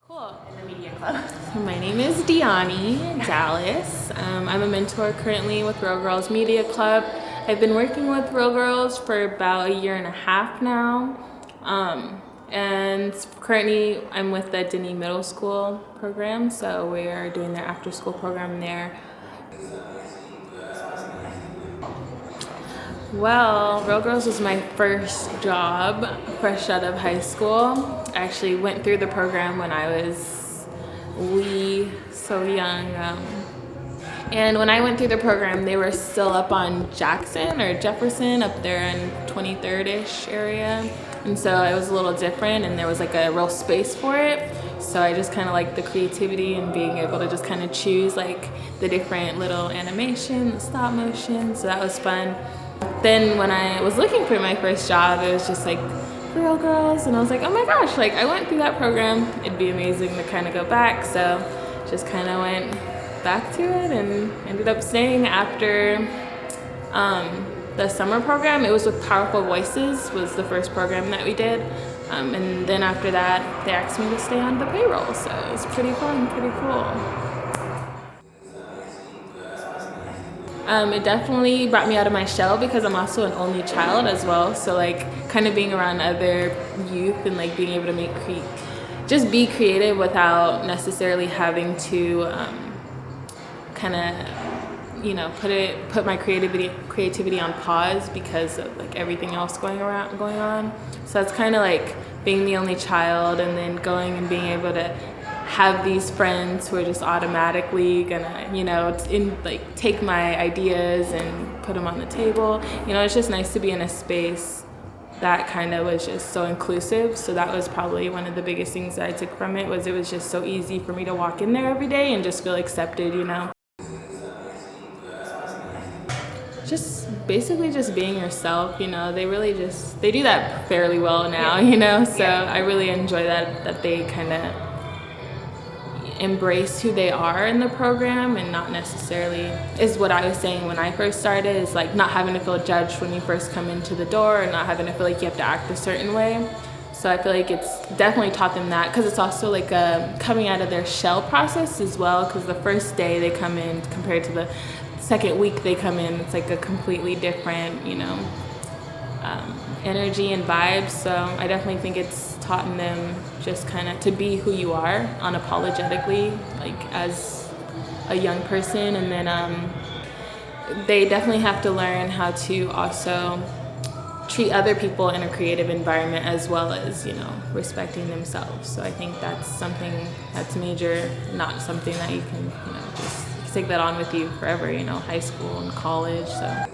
Cool. in the media club. So my name is Deoni Dallas. I'm a mentor currently with Reel Grrls Media Club. I've been working with Reel Grrls for about 1.5 years now. And currently I'm with the Denny Middle School program, so we are doing their after school program there. Well, Reel Grrls was my first job fresh out of high school. I actually went through the program when I was so young. And when I went through the program, they were still up on Jackson or Jefferson, up there in 23rd-ish area. And so it was a little different, and there was like a real space for it. So I just kind of liked the creativity and being able to just kind of choose like the different little animation, stop motion. So that was fun. Then when I was looking for my first job, it was just like Reel Grrls, and I was like, oh my gosh, like I went through that program. It'd be amazing to kind of go back. So just kind of went back to it and ended up staying after the summer program. It was with Powerful Voices, was the first program that we did. And then after that, they asked me to stay on the payroll. So it was pretty fun, pretty cool. It definitely brought me out of my shell because I'm also an only child as well. So like kind of being around other youth and like being able to just be creative without necessarily having to kind of put my creativity on pause because of like everything else going on. So it's kind of like being the only child and then going and being able to have these friends who are just automatically gonna, take my ideas and put them on the table. It's just nice to be in a space that kind of was just so inclusive. So that was probably one of the biggest things that I took from it, was it was just so easy for me to walk in there every day and just feel accepted, Just basically just being yourself, they do that fairly well now, so I really enjoy that they kind of embrace who they are in the program, and not necessarily, is what I was saying when I first started, is like not having to feel judged when you first come into the door, and not having to feel like you have to act a certain way. So I feel like it's definitely taught them that, because it's also like a coming out of their shell process as well, because the first day they come in compared to the second week they come in, it's like a completely different, energy and vibes. So I definitely think it's taught them just kind of to be who you are unapologetically, like as a young person. And then they definitely have to learn how to also treat other people in a creative environment, as well as, respecting themselves. So I think that's something that's major, not something that you can, just take that on with you forever, high school and college. So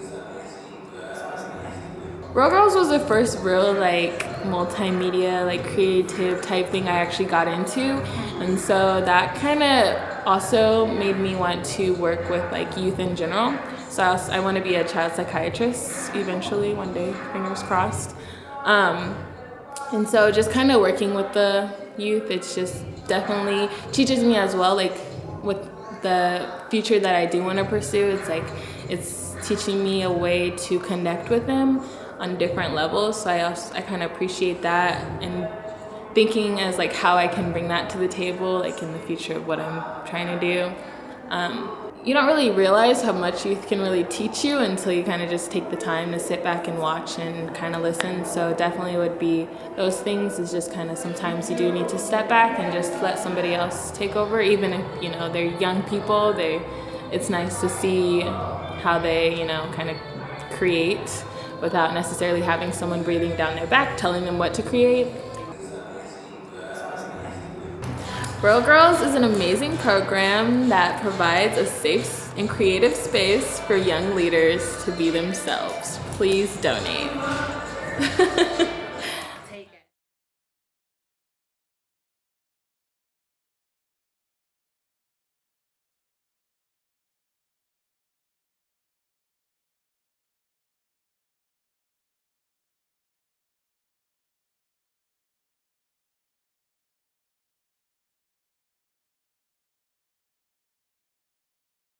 Reel Grrls was the first real multimedia, creative type thing I actually got into. And so that kind of also made me want to work with youth in general. So I want to be a child psychiatrist eventually one day, fingers crossed. And so just kind of working with the youth, it's just definitely teaches me as well, with the future that I do want to pursue, it's teaching me a way to connect with them on different levels. So I kind of appreciate that, and thinking as how I can bring that to the table in the future of what I'm trying to do. You don't really realize how much youth can really teach you until you kind of just take the time to sit back and watch and kind of listen. So definitely would be those things, is just kind of sometimes you do need to step back and just let somebody else take over. Even if they're young people, it's nice to see how they kind of create without necessarily having someone breathing down their back telling them what to create. Reel Grrls is an amazing program that provides a safe and creative space for young leaders to be themselves. Please donate.